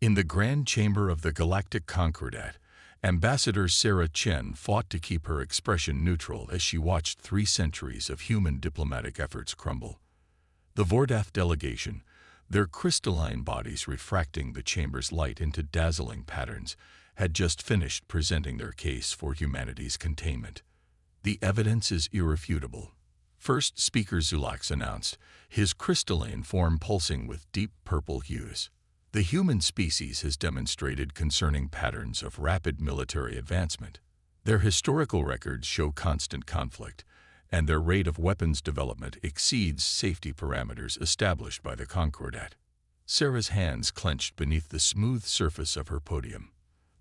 In the Grand Chamber of the Galactic Concordat, Ambassador Sarah Chen fought to keep her expression neutral as she watched 3 centuries of human diplomatic efforts crumble. The Vordath delegation, their crystalline bodies refracting the chamber's light into dazzling patterns, had just finished presenting their case for humanity's containment. The evidence is irrefutable. First Speaker Zulax announced, his crystalline form pulsing with deep purple hues. The human species has demonstrated concerning patterns of rapid military advancement. Their historical records show constant conflict, and their rate of weapons development exceeds safety parameters established by the Concordat. Sarah's hands clenched beneath the smooth surface of her podium.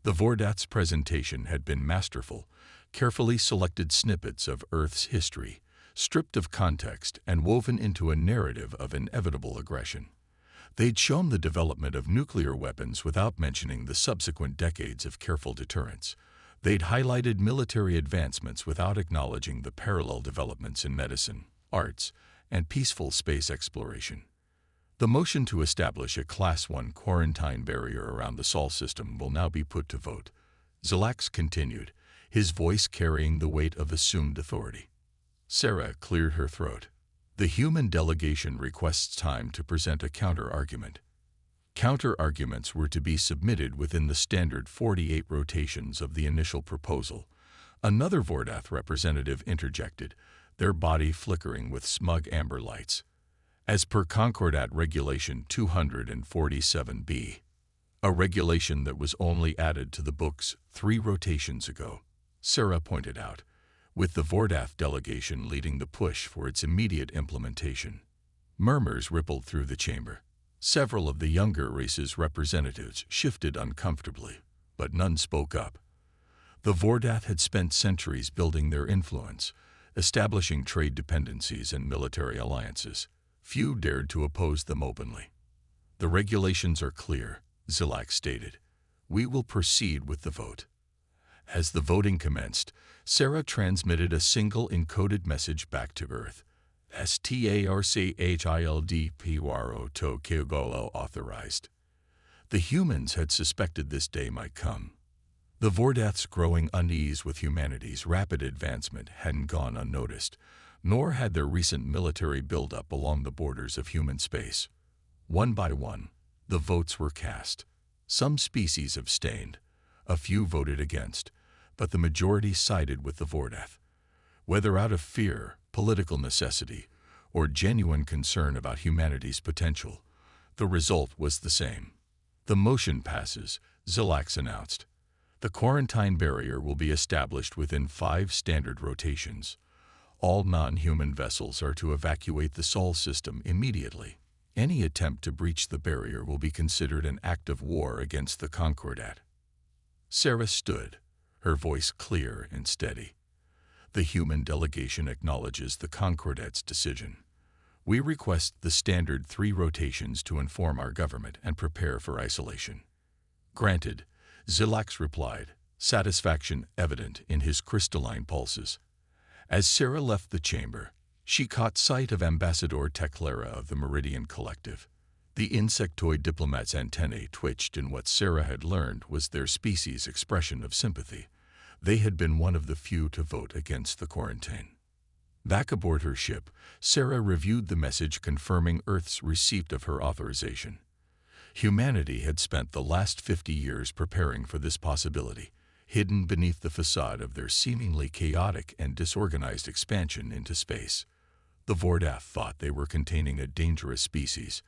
The Vordath's presentation had been masterful, carefully selected snippets of Earth's history, stripped of context and woven into a narrative of inevitable aggression. They'd shown the development of nuclear weapons without mentioning the subsequent decades of careful deterrence. They'd highlighted military advancements without acknowledging the parallel developments in medicine, arts, and peaceful space exploration. The motion to establish a Class 1 quarantine barrier around the Sol system will now be put to vote. Zulax continued, his voice carrying the weight of assumed authority. Sarah cleared her throat. The human delegation requests time to present a counter-argument. Counter-arguments were to be submitted within the standard 48 rotations of the initial proposal. Another Vordath representative interjected, their body flickering with smug amber lights. As per Concordat Regulation 247b, a regulation that was only added to the books 3 rotations ago, Sarah pointed out, with the Vordath delegation leading the push for its immediate implementation. Murmurs rippled through the chamber. Several of the younger race's representatives shifted uncomfortably, but none spoke up. The Vordath had spent centuries building their influence, establishing trade dependencies and military alliances. Few dared to oppose them openly. The regulations are clear, Zulax stated. We will proceed with the vote. As the voting commenced, Sarah transmitted a single encoded message back to Earth. STARCHILDPRO to Kegolo authorized. The humans had suspected this day might come. The Vordath's growing unease with humanity's rapid advancement hadn't gone unnoticed, nor had their recent military buildup along the borders of human space. One by one, the votes were cast. Some species abstained, a few voted against, but the majority sided with the Vordath. Whether out of fear, political necessity, or genuine concern about humanity's potential, the result was the same. The motion passes, Zulax announced. The quarantine barrier will be established within 5 standard rotations. All non-human vessels are to evacuate the Sol system immediately. Any attempt to breach the barrier will be considered an act of war against the Concordat. Sarah stood, her voice clear and steady. The human delegation acknowledges the Concordat's decision. We request the standard 3 rotations to inform our government and prepare for isolation. Granted, Zulax replied, satisfaction evident in his crystalline pulses. As Sarah left the chamber, she caught sight of Ambassador Teclara of the Meridian Collective. The insectoid diplomat's antennae twitched in what Sarah had learned was their species' expression of sympathy. They had been one of the few to vote against the quarantine. Back aboard her ship, Sarah reviewed the message confirming Earth's receipt of her authorization. Humanity had spent the last 50 years preparing for this possibility, hidden beneath the facade of their seemingly chaotic and disorganized expansion into space. The Vordath thought they were containing a dangerous species.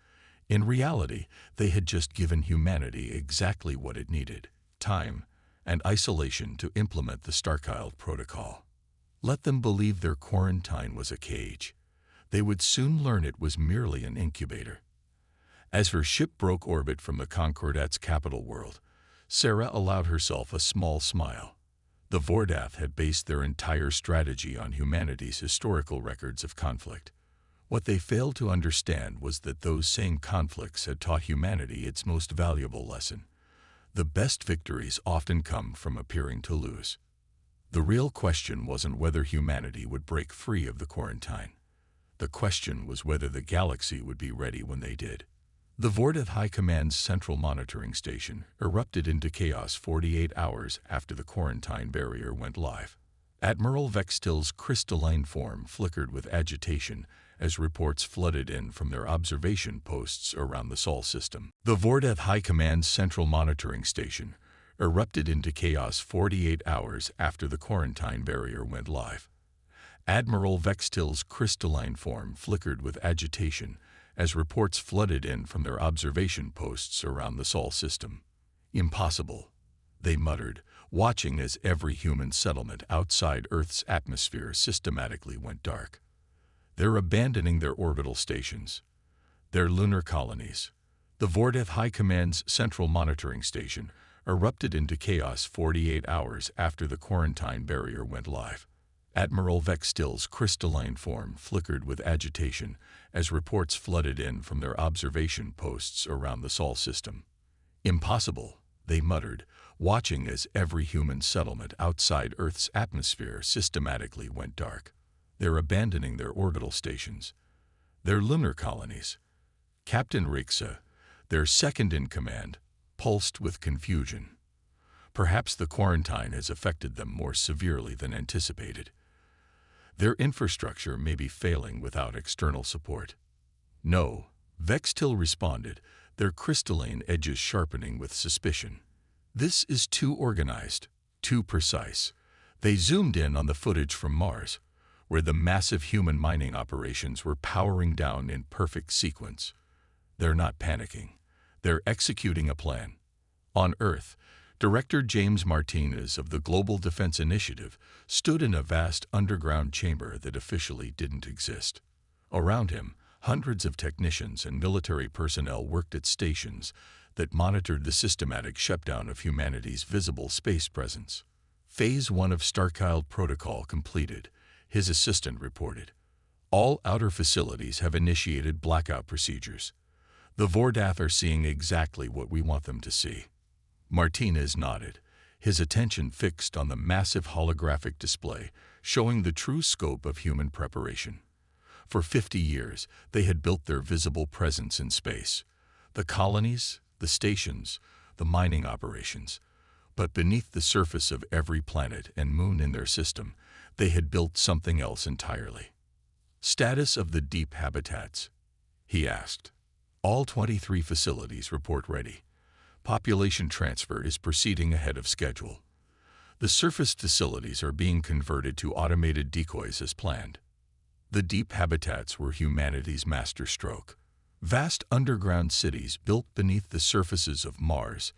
In reality, they had just given humanity exactly what it needed: time and isolation to implement the Starchild Protocol. Let them believe their quarantine was a cage. They would soon learn it was merely an incubator. As her ship broke orbit from the Concordat's capital world, Sarah allowed herself a small smile. The Vordath had based their entire strategy on humanity's historical records of conflict. What they failed to understand was that those same conflicts had taught humanity its most valuable lesson. The best victories often come from appearing to lose. The real question wasn't whether humanity would break free of the quarantine. The question was whether the galaxy would be ready when they did. The Vordath High Command's central monitoring station erupted into chaos 48 hours after the quarantine barrier went live. Admiral Vextil's crystalline form flickered with agitation as reports flooded in from their observation posts around the Sol system. The Vordath High Command's central monitoring station erupted into chaos 48 hours after the quarantine barrier went live. Admiral Vextil's crystalline form flickered with agitation as reports flooded in from their observation posts around the Sol system. Impossible, they muttered, watching as every human settlement outside Earth's atmosphere systematically went dark. They're abandoning their orbital stations, their lunar colonies. The Vordath High Command's central monitoring station erupted into chaos 48 hours after the quarantine barrier went live. Admiral Vextil's crystalline form flickered with agitation as reports flooded in from their observation posts around the Sol system. Impossible, they muttered, watching as every human settlement outside Earth's atmosphere systematically went dark. They're abandoning their orbital stations, their lunar colonies. Captain Rixa, their second-in-command, pulsed with confusion. Perhaps the quarantine has affected them more severely than anticipated. Their infrastructure may be failing without external support. No, Vextil responded, their crystalline edges sharpening with suspicion. This is too organized, too precise. They zoomed in on the footage from Mars, where the massive human mining operations were powering down in perfect sequence. They're not panicking. They're executing a plan. On Earth, Director James Martinez of the Global Defense Initiative stood in a vast underground chamber that officially didn't exist. Around him, hundreds of technicians and military personnel worked at stations that monitored the systematic shutdown of humanity's visible space presence. Phase 1 of Starchild Protocol completed, his assistant reported. All outer facilities have initiated blackout procedures. The Vordath are seeing exactly what we want them to see. Martinez nodded, his attention fixed on the massive holographic display showing the true scope of human preparation. For 50 years, they had built their visible presence in space. The colonies, the stations, the mining operations. But beneath the surface of every planet and moon in their system, they had built something else entirely. Status of the deep habitats, he asked. All 23 facilities report ready. Population transfer is proceeding ahead of schedule. The surface facilities are being converted to automated decoys as planned. The deep habitats were humanity's masterstroke. Vast underground cities built beneath the surfaces of Mars,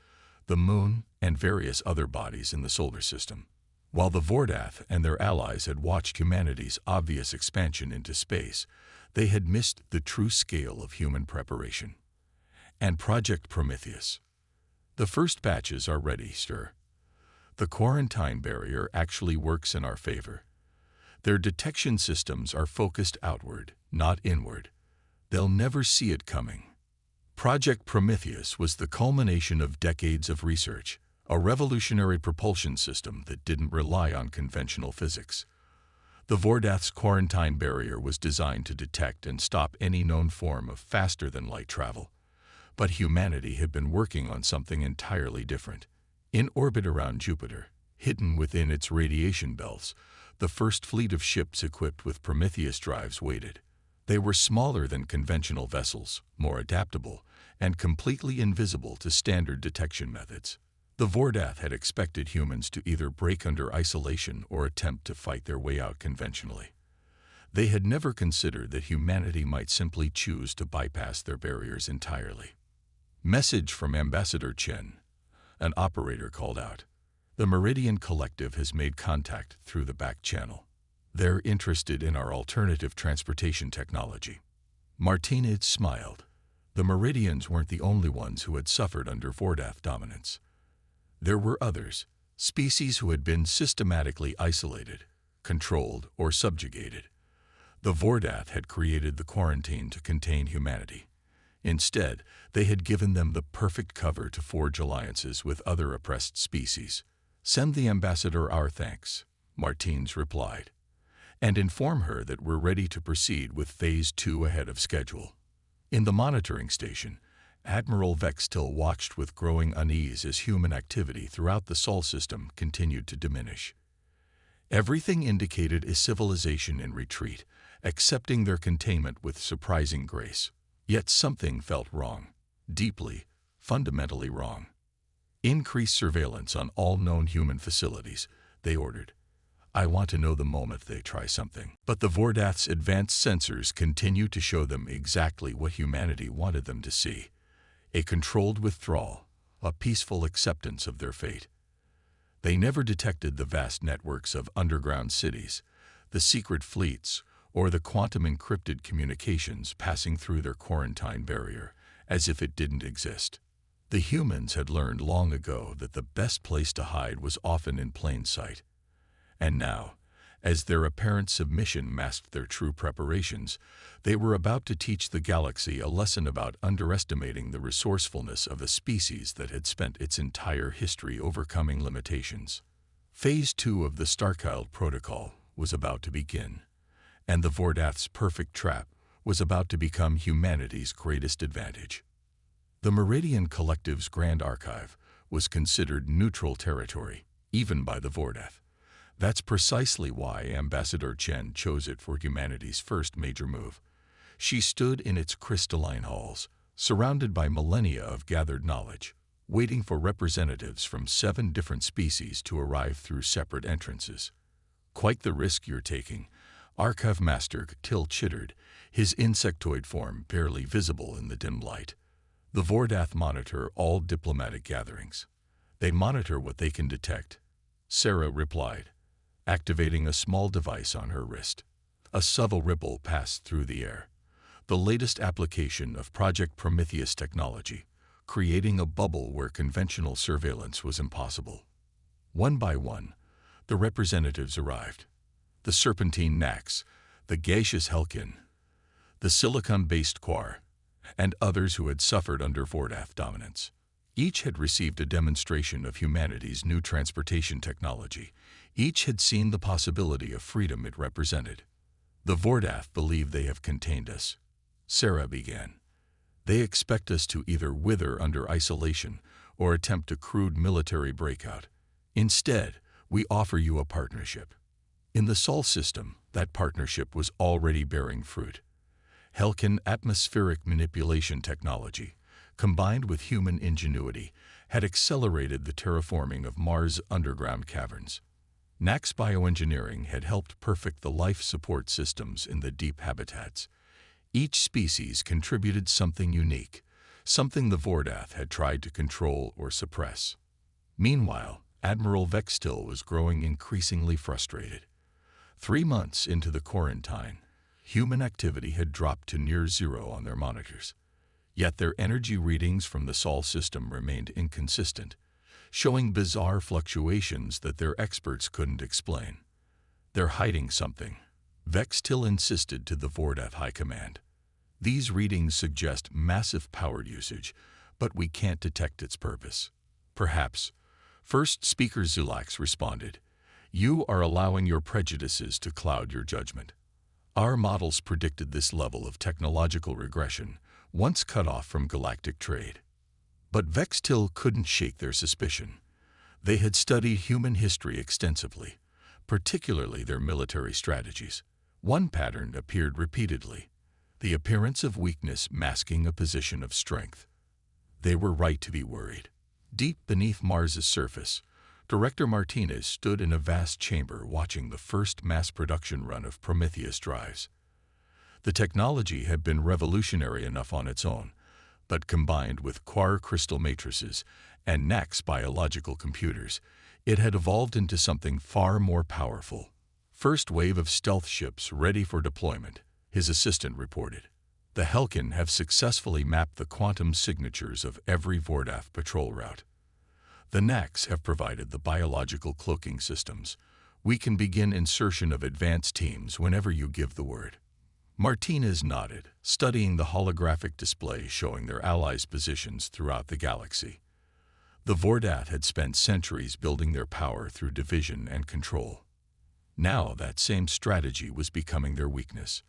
the Moon, and various other bodies in the solar system. While the Vordath and their allies had watched humanity's obvious expansion into space, they had missed the true scale of human preparation. And Project Prometheus. The first batches are ready, sir. The quarantine barrier actually works in our favor. Their detection systems are focused outward, not inward. They'll never see it coming. Project Prometheus was the culmination of decades of research, a revolutionary propulsion system that didn't rely on conventional physics. The Vordath's quarantine barrier was designed to detect and stop any known form of faster-than-light travel. But humanity had been working on something entirely different. In orbit around Jupiter, hidden within its radiation belts, the first fleet of ships equipped with Prometheus drives waited. They were smaller than conventional vessels, more adaptable, and completely invisible to standard detection methods. The Vordath had expected humans to either break under isolation or attempt to fight their way out conventionally. They had never considered that humanity might simply choose to bypass their barriers entirely. Message from Ambassador Chen, an operator called out. The Meridian Collective has made contact through the back channel. They're interested in our alternative transportation technology. Martinez smiled. The Meridians weren't the only ones who had suffered under Vordath dominance. There were others, species who had been systematically isolated, controlled, or subjugated. The Vordath had created the quarantine to contain humanity. Instead, they had given them the perfect cover to forge alliances with other oppressed species. Send the ambassador our thanks, Martinez replied, and inform her that we're ready to proceed with Phase 2 ahead of schedule. In the monitoring station, Admiral Vextil watched with growing unease as human activity throughout the Sol system continued to diminish. Everything indicated a civilization in retreat, accepting their containment with surprising grace. Yet something felt wrong. Deeply, fundamentally wrong. Increased surveillance on all known human facilities, they ordered. I want to know the moment they try something. But the Vordath's advanced sensors continue to show them exactly what humanity wanted them to see. A controlled withdrawal, a peaceful acceptance of their fate. They never detected the vast networks of underground cities, the secret fleets, or the quantum-encrypted communications passing through their quarantine barrier, as if it didn't exist. The humans had learned long ago that the best place to hide was often in plain sight. And now, as their apparent submission masked their true preparations, they were about to teach the galaxy a lesson about underestimating the resourcefulness of a species that had spent its entire history overcoming limitations. Phase 2 of the Starchild Protocol was about to begin, and the Vordath's perfect trap was about to become humanity's greatest advantage. The Meridian Collective's Grand Archive was considered neutral territory, even by the Vordath. That's precisely why Ambassador Chen chose it for humanity's first major move. She stood in its crystalline halls, surrounded by millennia of gathered knowledge, waiting for representatives from 7 different species to arrive through separate entrances. Quite the risk you're taking, Archive Master Till chittered, his insectoid form barely visible in the dim light. The Vordath monitor all diplomatic gatherings. They monitor what they can detect, Sarah replied, activating a small device on her wrist. A subtle ripple passed through the air. The latest application of Project Prometheus technology, creating a bubble where conventional surveillance was impossible. One by one, the representatives arrived. The serpentine Nax, the gaseous Helkin, the silicon-based Quar, and others who had suffered under Vordath dominance. Each had received a demonstration of humanity's new transportation technology. Each had seen the possibility of freedom it represented. The Vordath believe they have contained us. Sarah began. They expect us to either wither under isolation or attempt a crude military breakout. Instead, we offer you a partnership. In the Sol system, that partnership was already bearing fruit. Helkin atmospheric manipulation technology, combined with human ingenuity, had accelerated the terraforming of Mars' underground caverns. Nax bioengineering had helped perfect the life support systems in the deep habitats. Each species contributed something unique, something the Vordath had tried to control or suppress. Meanwhile, Admiral Vextil was growing increasingly frustrated. 3 months into the quarantine, human activity had dropped to near zero on their monitors. Yet their energy readings from the Sol system remained inconsistent, showing bizarre fluctuations that their experts couldn't explain. They're hiding something, Vextil insisted to the Vordath High Command. These readings suggest massive power usage, but we can't detect its purpose. Perhaps. First Speaker Zulax responded, "You are allowing your prejudices to cloud your judgment. Our models predicted this level of technological regression, once cut off from galactic trade." But Vextil couldn't shake their suspicion. They had studied human history extensively, particularly their military strategies. One pattern appeared repeatedly, the appearance of weakness masking a position of strength. They were right to be worried. Deep beneath Mars's surface, Director Martinez stood in a vast chamber watching the first mass production run of Prometheus drives. The technology had been revolutionary enough on its own, but combined with Quar crystal matrices and Nax biological computers, it had evolved into something far more powerful. First wave of stealth ships ready for deployment, his assistant reported. The Helkin have successfully mapped the quantum signatures of every Vordath patrol route. The Nax have provided the biological cloaking systems. We can begin insertion of advanced teams whenever you give the word. Martinez nodded, studying the holographic display showing their allies' positions throughout the galaxy. The Vordath had spent centuries building their power through division and control. Now that same strategy was becoming their weakness.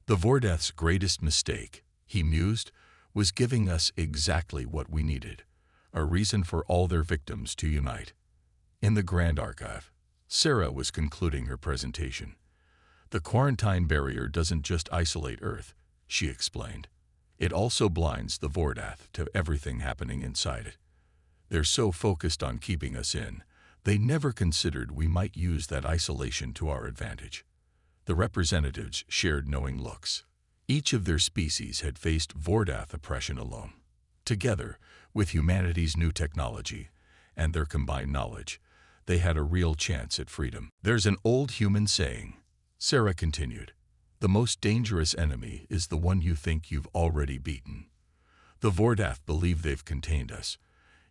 The Vordath's greatest mistake, he mused, was giving us exactly what we needed, a reason for all their victims to unite. In the Grand Archive, Sarah was concluding her presentation. The quarantine barrier doesn't just isolate Earth, she explained. It also blinds the Vordath to everything happening inside it. They're so focused on keeping us in, they never considered we might use that isolation to our advantage. The representatives shared knowing looks. Each of their species had faced Vordath oppression alone. Together, with humanity's new technology and their combined knowledge, they had a real chance at freedom. There's an old human saying, Sarah continued, the most dangerous enemy is the one you think you've already beaten. The Vordath believe they've contained us.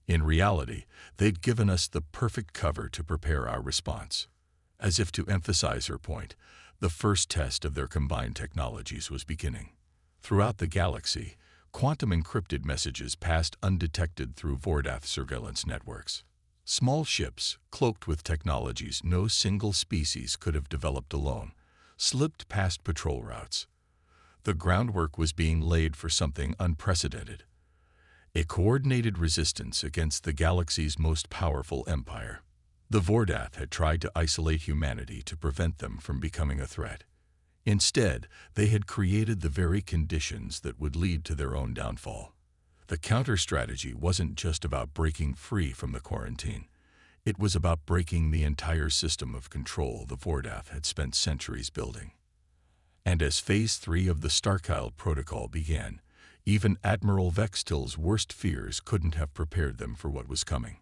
In reality, they'd given us the perfect cover to prepare our response. As if to emphasize her point, the first test of their combined technologies was beginning. Throughout the galaxy, quantum encrypted messages passed undetected through Vordath surveillance networks. Small ships, cloaked with technologies no single species could have developed alone, slipped past patrol routes. The groundwork was being laid for something unprecedented. A coordinated resistance against the galaxy's most powerful empire. The Vordath had tried to isolate humanity to prevent them from becoming a threat. Instead, they had created the very conditions that would lead to their own downfall. The counter-strategy wasn't just about breaking free from the quarantine. It was about breaking the entire system of control the Vordath had spent centuries building. And as Phase 3 of the Starchild Protocol began, even Admiral Vextil's worst fears couldn't have prepared them for what was coming.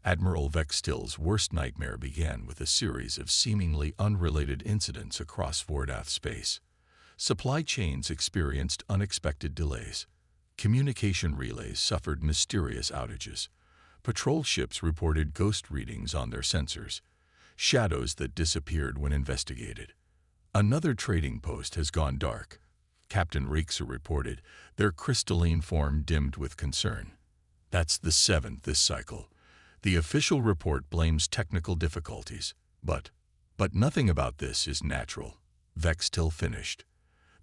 Admiral Vextil's worst nightmare began with a series of seemingly unrelated incidents across Vordath space. Supply chains experienced unexpected delays. Communication relays suffered mysterious outages. Patrol ships reported ghost readings on their sensors, shadows that disappeared when investigated. Another trading post has gone dark, Captain Rixer reported, their crystalline form dimmed with concern. That's the 7th this cycle. The official report blames technical difficulties, but nothing about this is natural. Vextil finished.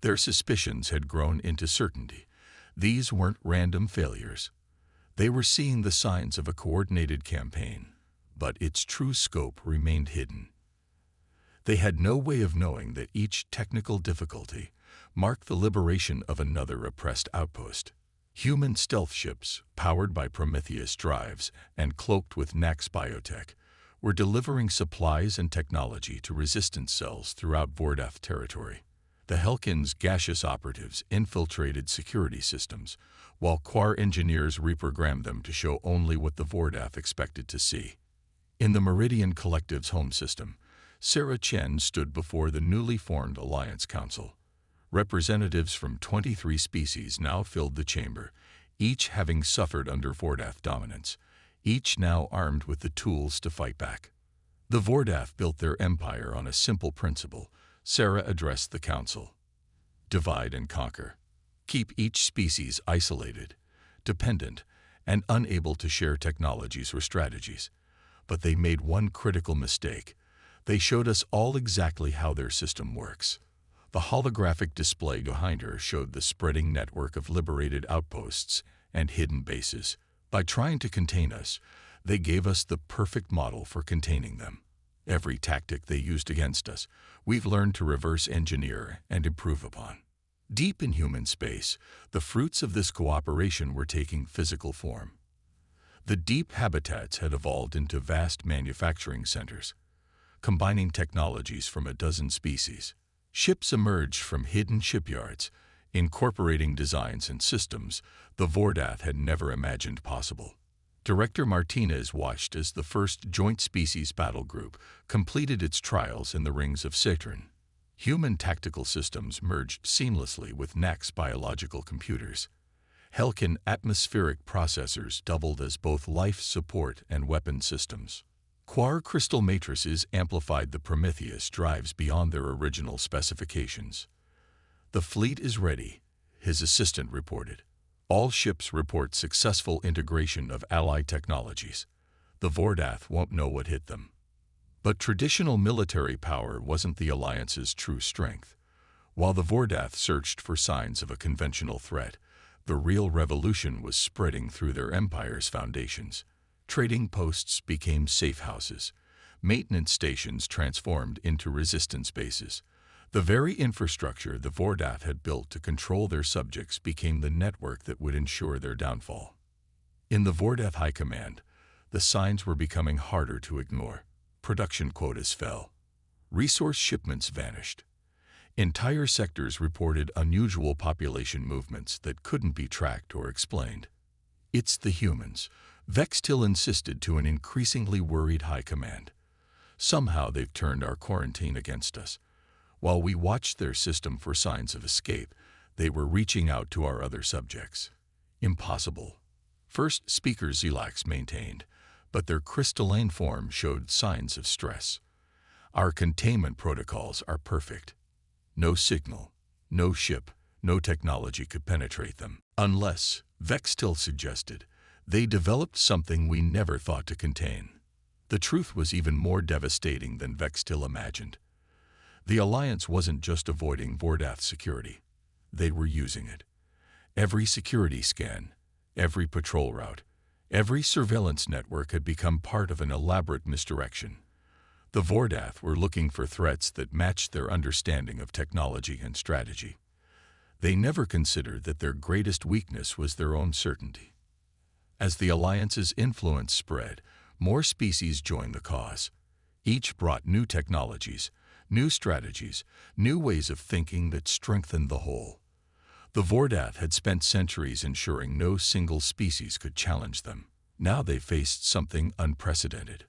Their suspicions had grown into certainty. These weren't random failures. They were seeing the signs of a coordinated campaign, but its true scope remained hidden. They had no way of knowing that each technical difficulty marked the liberation of another oppressed outpost. Human stealth ships, powered by Prometheus drives and cloaked with Nax biotech, were delivering supplies and technology to resistance cells throughout Vordath territory. The Helkin's gaseous operatives infiltrated security systems, while Quar engineers reprogrammed them to show only what the Vordath expected to see. In the Meridian Collective's home system, Sarah Chen stood before the newly formed Alliance Council. Representatives from 23 species now filled the chamber, each having suffered under Vordath dominance, each now armed with the tools to fight back. The Vordath built their empire on a simple principle. Sarah addressed the council. Divide and conquer. Keep each species isolated, dependent, and unable to share technologies or strategies. But they made one critical mistake. They showed us all exactly how their system works. The holographic display behind her showed the spreading network of liberated outposts and hidden bases. By trying to contain us, they gave us the perfect model for containing them. Every tactic they used against us, we've learned to reverse engineer and improve upon. Deep in human space, the fruits of this cooperation were taking physical form. The deep habitats had evolved into vast manufacturing centers, combining technologies from a dozen species. Ships emerged from hidden shipyards, incorporating designs and systems the Vordath had never imagined possible. Director Martinez watched as the first joint species battle group completed its trials in the rings of Saturn. Human tactical systems merged seamlessly with Nax biological computers. Helkin atmospheric processors doubled as both life support and weapon systems. Quar crystal matrices amplified the Prometheus drives beyond their original specifications. The fleet is ready, his assistant reported. All ships report successful integration of allied technologies. The Vordath won't know what hit them. But traditional military power wasn't the Alliance's true strength. While the Vordath searched for signs of a conventional threat, The real revolution was spreading through their empire's foundations. Trading posts became safe houses. Maintenance stations transformed into resistance bases. The very infrastructure the Vordath had built to control their subjects became the network that would ensure their downfall. In the Vordath High Command, the signs were becoming harder to ignore. Production quotas fell. Resource shipments vanished. Entire sectors reported unusual population movements that couldn't be tracked or explained. It's the humans, Vextil insisted to an increasingly worried High Command. Somehow they've turned our quarantine against us. While we watched their system for signs of escape, they were reaching out to our other subjects. Impossible. First Speaker Zulax maintained, but their crystalline form showed signs of stress. Our containment protocols are perfect. No signal, no ship, no technology could penetrate them. Unless, Vextil suggested, they developed something we never thought to contain. The truth was even more devastating than Vextil imagined. The Alliance wasn't just avoiding Vordath's security. They were using it. Every security scan, every patrol route, every surveillance network had become part of an elaborate misdirection. The Vordath were looking for threats that matched their understanding of technology and strategy. They never considered that their greatest weakness was their own certainty. As the Alliance's influence spread, more species joined the cause. Each brought new technologies, new strategies, new ways of thinking that strengthened the whole. The Vordath had spent centuries ensuring no single species could challenge them. Now they faced something unprecedented.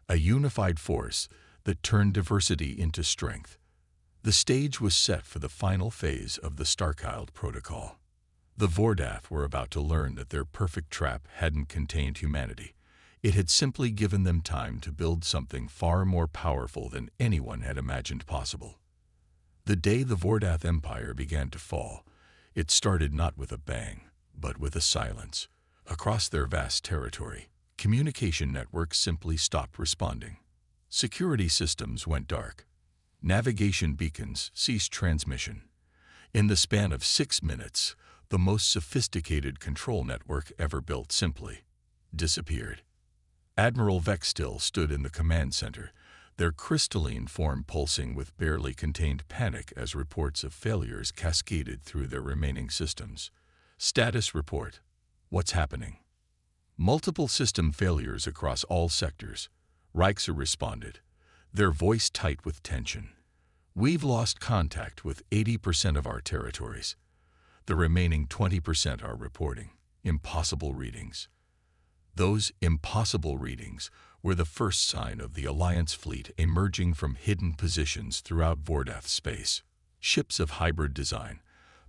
A unified force that turned diversity into strength. The stage was set for the final phase of the Starchild Protocol. The Vordath were about to learn that their perfect trap hadn't contained humanity. It had simply given them time to build something far more powerful than anyone had imagined possible. The day the Vordath Empire began to fall, it started not with a bang, but with a silence. Across their vast territory, communication networks simply stopped responding. Security systems went dark. Navigation beacons ceased transmission. In the span of 6 minutes, the most sophisticated control network ever built simply disappeared. Admiral Vextil stood in the command center, their crystalline form pulsing with barely contained panic as reports of failures cascaded through their remaining systems. Status report. What's happening? Multiple system failures across all sectors. Reichser responded, their voice tight with tension. We've lost contact with 80% of our territories. The remaining 20% are reporting impossible readings. Those impossible readings were the first sign of the Alliance fleet emerging from hidden positions throughout Vordath space. Ships of hybrid design,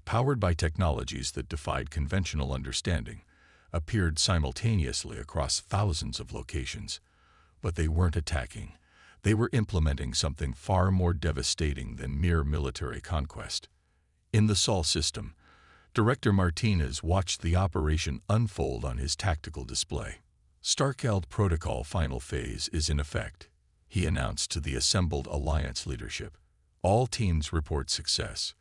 powered by technologies that defied conventional understanding, appeared simultaneously across thousands of locations. But they weren't attacking. They were implementing something far more devastating than mere military conquest. In the Sol system, Director Martinez watched the operation unfold on his tactical display. Starchild Protocol final phase is in effect, he announced to the assembled Alliance leadership. All teams report success.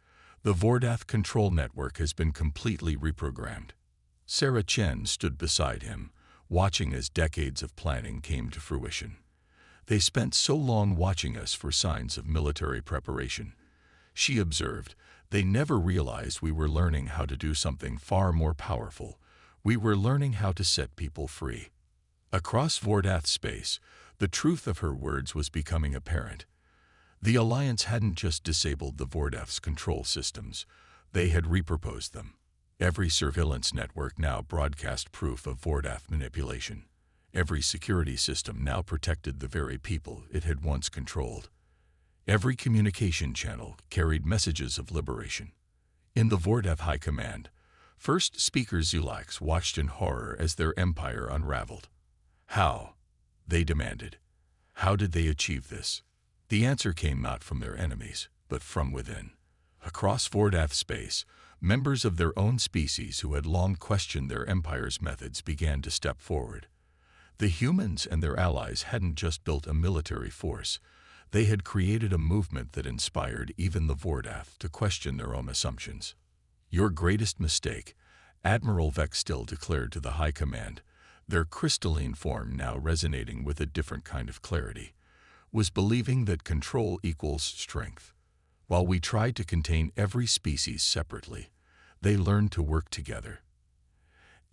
The Vordath control network has been completely reprogrammed. Sarah Chen stood beside him, watching as decades of planning came to fruition. They spent so long watching us for signs of military preparation. She observed, they never realized we were learning how to do something far more powerful. We were learning how to set people free. Across Vordath space, the truth of her words was becoming apparent. The Alliance hadn't just disabled the Vordath's control systems, they had reproposed them. Every surveillance network now broadcast proof of Vordath manipulation. Every security system now protected the very people it had once controlled. Every communication channel carried messages of liberation. In the Vordath High Command, First Speaker Zulax watched in horror as their empire unraveled. How? They demanded. How did they achieve this? The answer came not from their enemies, but from within. Across Vordath space, members of their own species who had long questioned their empire's methods began to step forward. The humans and their allies hadn't just built a military force. They had created a movement that inspired even the Vordath to question their own assumptions. Your greatest mistake, Admiral Vex still declared to the High Command, their crystalline form now resonating with a different kind of clarity, was believing that control equals strength. While we tried to contain every species separately, they learned to work together.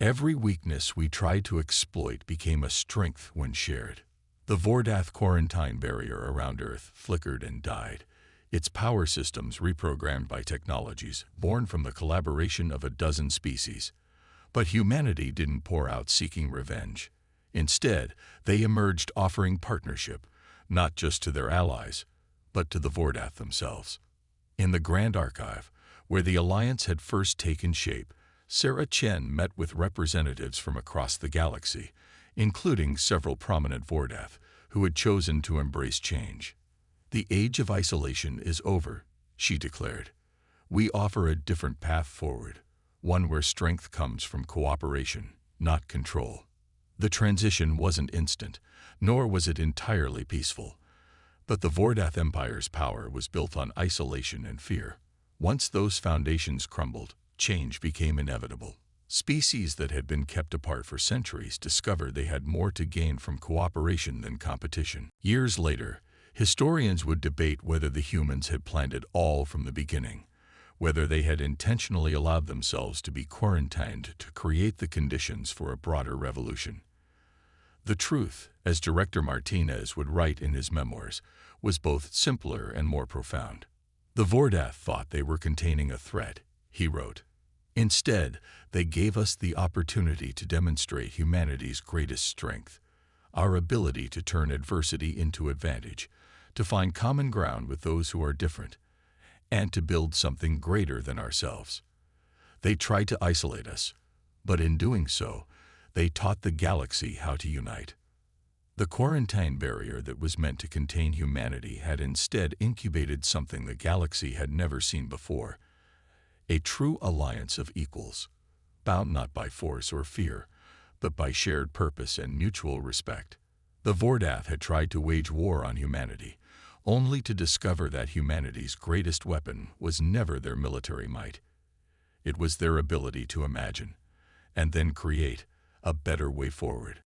Every weakness we tried to exploit became a strength when shared. The Vordath quarantine barrier around Earth flickered and died, its power systems reprogrammed by technologies born from the collaboration of a dozen species. But humanity didn't pour out seeking revenge. Instead, they emerged offering partnership, not just to their allies, but to the Vordath themselves. In the Grand Archive, where the alliance had first taken shape, Sarah Chen met with representatives from across the galaxy, including several prominent Vordath who had chosen to embrace change. "The age of isolation is over," she declared. "We offer a different path forward, one where strength comes from cooperation, not control." The transition wasn't instant, nor was it entirely peaceful. But the Vordath Empire's power was built on isolation and fear. Once those foundations crumbled, change became inevitable. Species that had been kept apart for centuries discovered they had more to gain from cooperation than competition. Years later, historians would debate whether the humans had planned it all from the beginning, whether they had intentionally allowed themselves to be quarantined to create the conditions for a broader revolution. The truth, as Director Martinez would write in his memoirs, was both simpler and more profound. "The Vordath thought they were containing a threat," he wrote. "Instead, they gave us the opportunity to demonstrate humanity's greatest strength, our ability to turn adversity into advantage, to find common ground with those who are different, and to build something greater than ourselves. They tried to isolate us, but in doing so, they taught the galaxy how to unite." The quarantine barrier that was meant to contain humanity had instead incubated something the galaxy had never seen before: a true alliance of equals, bound not by force or fear, but by shared purpose and mutual respect. The Vordath had tried to wage war on humanity, only to discover that humanity's greatest weapon was never their military might. It was their ability to imagine, and then create, a better way forward.